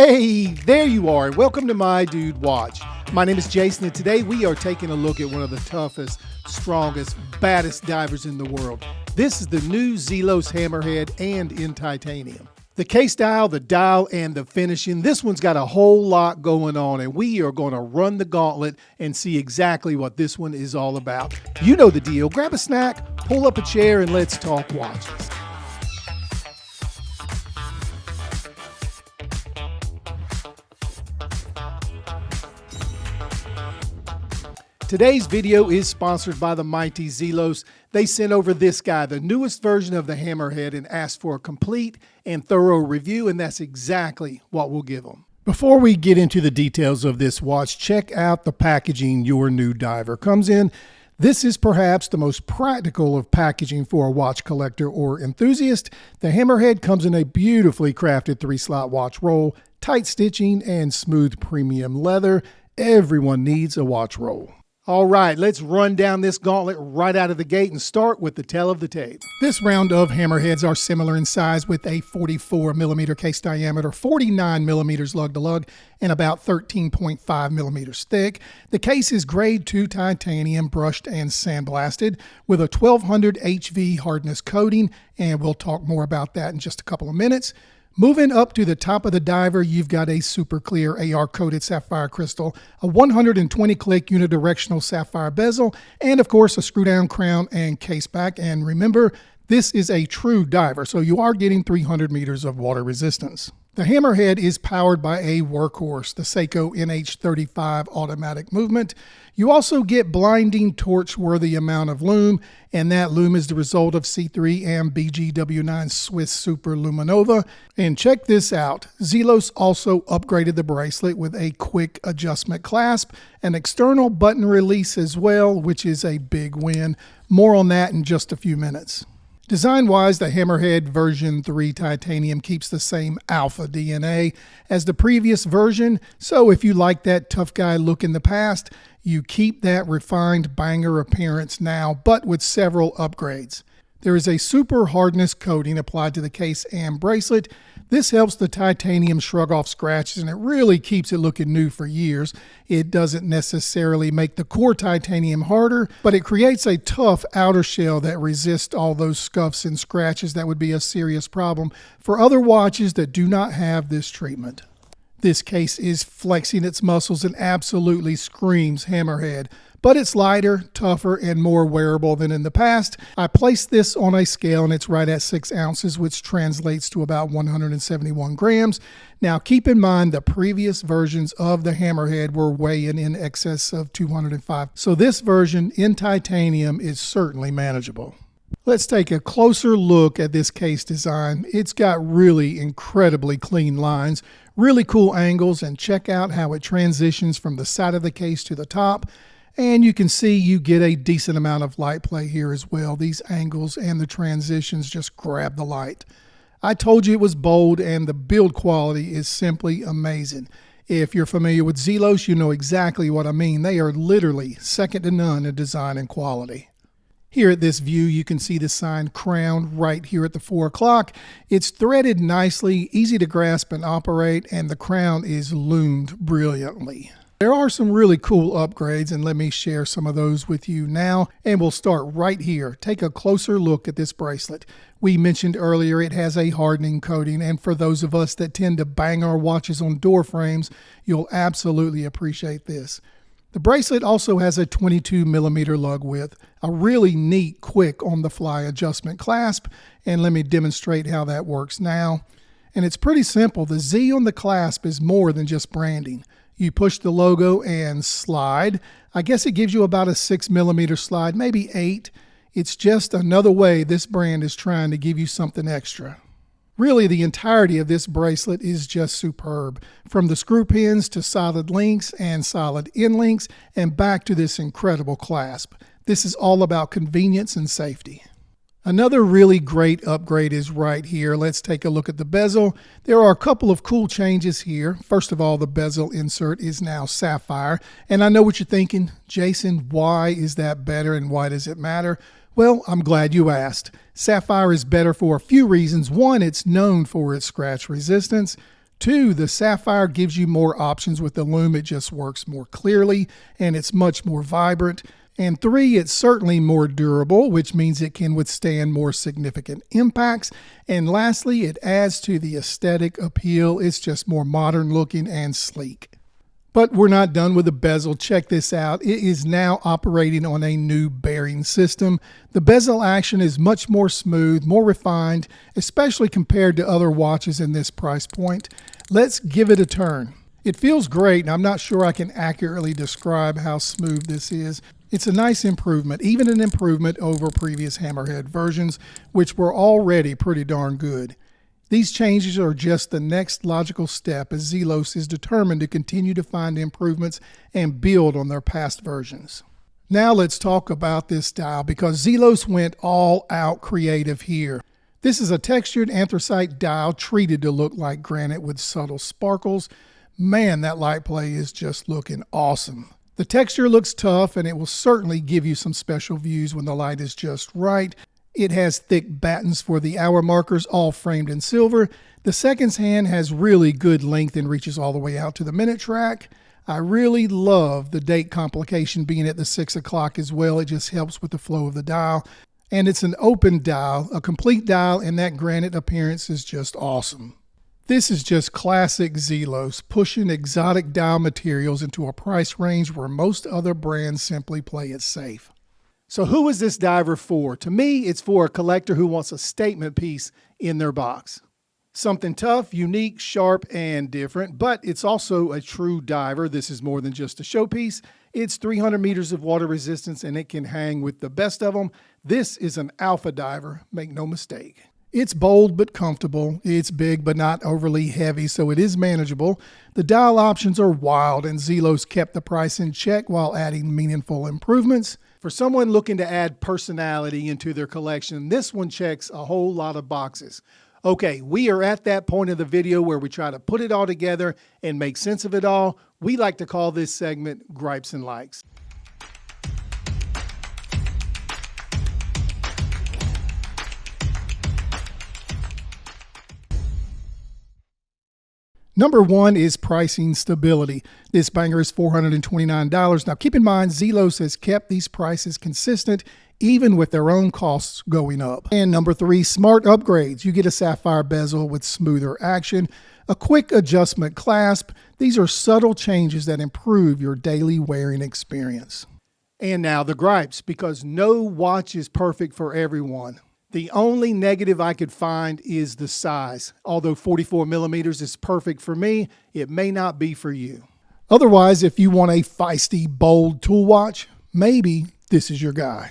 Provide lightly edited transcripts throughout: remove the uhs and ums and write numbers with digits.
Hey, there you are, and welcome to My Dude Watch. My name is Jason, and today we are taking a look at one of the toughest, strongest, baddest divers in the world. This is the new Zelos Hammerhead and in titanium. The case dial, the dial, and the finishing, this one's got a whole lot going on, and we are going to run the gauntlet and see exactly what this one is all about. You know the deal. Grab a snack, pull up a chair, and let's talk watches. Today's video is sponsored by the mighty Zelos. They sent over this guy, the newest version of the Hammerhead, and asked for a complete and thorough review, and that's exactly what we'll give them. Before we get into the details of this watch, check out the packaging your new diver comes in. This is perhaps the most practical of packaging for a watch collector or enthusiast. The Hammerhead comes in a beautifully crafted 3-slot watch roll, tight stitching, and smooth premium leather. Everyone needs a watch roll. All right, let's run down this gauntlet right out of the gate and start with the tell of the tape. This round of Hammerheads are similar in size with a 44 millimeter case diameter, 49 millimeters lug to lug, and about 13.5 millimeters thick. The case is grade 2 titanium, brushed and sandblasted with a 1200 HV hardness coating, and we'll talk more about that in just a couple of minutes. Moving up to the top of the diver, you've got a super clear AR-coated sapphire crystal, a 120-click unidirectional sapphire bezel, and of course a screw-down crown and case back. And remember, this is a true diver, so you are getting 300 meters of water resistance. The Hammerhead is powered by a workhorse, the Seiko NH35 automatic movement. You also get blinding torch-worthy amount of lume, and that lume is the result of C3 and BGW9 Swiss Super Luminova. And check this out, Zelos also upgraded the bracelet with a quick adjustment clasp, an external button release as well, which is a big win. More on that in just a few minutes. Design-wise, the Hammerhead version 3 titanium keeps the same alpha DNA as the previous version, so if you like that tough guy look in the past, you keep that refined banger appearance now, but with several upgrades. There is a super hardness coating applied to the case and bracelet. This helps the titanium shrug off scratches, and it really keeps it looking new for years. It doesn't necessarily make the core titanium harder, but it creates a tough outer shell that resists all those scuffs and scratches that would be a serious problem for other watches that do not have this treatment. This case is flexing its muscles and absolutely screams Hammerhead, but it's lighter, tougher, and more wearable than in the past. I placed this on a scale and it's right at 6 ounces, which translates to about 171 grams. Now keep in mind the previous versions of the Hammerhead were weighing in excess of 205, so this version in titanium is certainly manageable. Let's take a closer look at this case design. It's got really incredibly clean lines, really cool angles, and check out how it transitions from the side of the case to the top. And you can see you get a decent amount of light play here as well. These angles and the transitions just grab the light. I told you it was bold, and the build quality is simply amazing. If you're familiar with Zelos, you know exactly what I mean. They are literally second to none in design and quality. Here at this view, you can see the signed crown right here at the 4 o'clock. It's threaded nicely, easy to grasp and operate, and the crown is loomed brilliantly. There are some really cool upgrades, and let me share some of those with you now, and we'll start right here. Take a closer look at this bracelet. We mentioned earlier it has a hardening coating, and for those of us that tend to bang our watches on door frames, you'll absolutely appreciate this. The bracelet also has a 22 millimeter lug width, a really neat, quick on-the-fly adjustment clasp, and let me demonstrate how that works now. And it's pretty simple. The Z on the clasp is more than just branding. You push the logo and slide. I guess it gives you about a 6 millimeter slide, maybe 8. It's just another way this brand is trying to give you something extra. Really, the entirety of this bracelet is just superb, from the screw pins to solid links and solid end links, and back to this incredible clasp. This is all about convenience and safety. Another really great upgrade is right here. Let's take a look at the bezel. There are a couple of cool changes here. First of all, the bezel insert is now sapphire, and I know what you're thinking, Jason, why is that better and why does it matter? Well, I'm glad you asked. Sapphire is better for a few reasons. One, it's known for its scratch resistance. 2, the sapphire gives you more options with the lume. It just works more clearly and it's much more vibrant. And 3, it's certainly more durable, which means it can withstand more significant impacts. And lastly, it adds to the aesthetic appeal. It's just more modern looking and sleek. But we're not done with the bezel. Check this out. It is now operating on a new bearing system. The bezel action is much more smooth, more refined, especially compared to other watches in this price point. Let's give it a turn. It feels great, and I'm not sure I can accurately describe how smooth this is. It's a nice improvement, even an improvement over previous Hammerhead versions, which were already pretty darn good. These changes are just the next logical step as Zelos is determined to continue to find improvements and build on their past versions. Now let's talk about this dial because Zelos went all out creative here. This is a textured anthracite dial treated to look like granite with subtle sparkles. Man, that light play is just looking awesome. The texture looks tough and it will certainly give you some special views when the light is just right. It has thick battens for the hour markers, all framed in silver. The seconds hand has really good length and reaches all the way out to the minute track. I really love the date complication being at the 6 o'clock as well. It just helps with the flow of the dial. And it's an open dial, a complete dial, and that granite appearance is just awesome. This is just classic Zelos, pushing exotic dial materials into a price range where most other brands simply play it safe. So who is this diver for? To me, it's for a collector who wants a statement piece in their box. Something tough, unique, sharp, and different, but it's also a true diver. This is more than just a showpiece. It's 300 meters of water resistance and it can hang with the best of them. This is an alpha diver, make no mistake. It's bold but comfortable. It's big but not overly heavy, so it is manageable. The dial options are wild and Zelos kept the price in check while adding meaningful improvements. For someone looking to add personality into their collection, this one checks a whole lot of boxes. Okay, we are at that point of the video where we try to put it all together and make sense of it all. We like to call this segment Gripes and Likes. Number 1 is pricing stability. This banger is $429. Now keep in mind, Zelos has kept these prices consistent even with their own costs going up. And number 3, smart upgrades. You get a sapphire bezel with smoother action, a quick adjustment clasp. These are subtle changes that improve your daily wearing experience. And now the gripes, because no watch is perfect for everyone. The only negative I could find is the size. Although 44 millimeters is perfect for me, it may not be for you. Otherwise, if you want a feisty, bold tool watch, maybe this is your guy.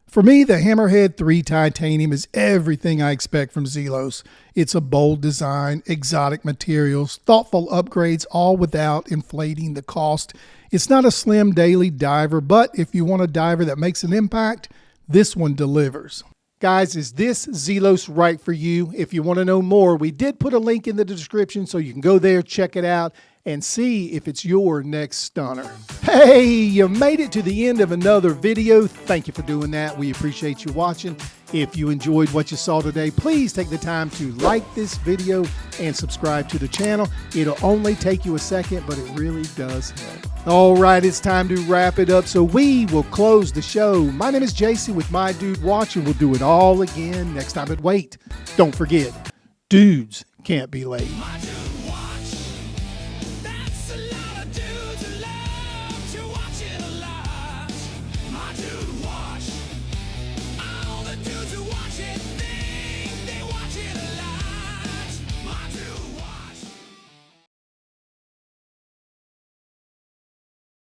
For me, the Hammerhead V3 Titanium is everything I expect from Zelos. It's a bold design, exotic materials, thoughtful upgrades, all without inflating the cost. It's not a slim daily diver, but if you want a diver that makes an impact, this one delivers. Guys, is this Zelos right for you? If you want to know more, we did put a link in the description so you can go there, check it out, and see if it's your next stunner. Hey, you made it to the end of another video. Thank you for doing that. We appreciate you watching. If you enjoyed what you saw today, please take the time to like this video and subscribe to the channel. It'll only take you a second, but it really does help. All right, it's time to wrap it up, so we will close the show. My name is Jason with My Dude Watch, and we'll do it all again next time. But wait, don't forget, dudes can't be late.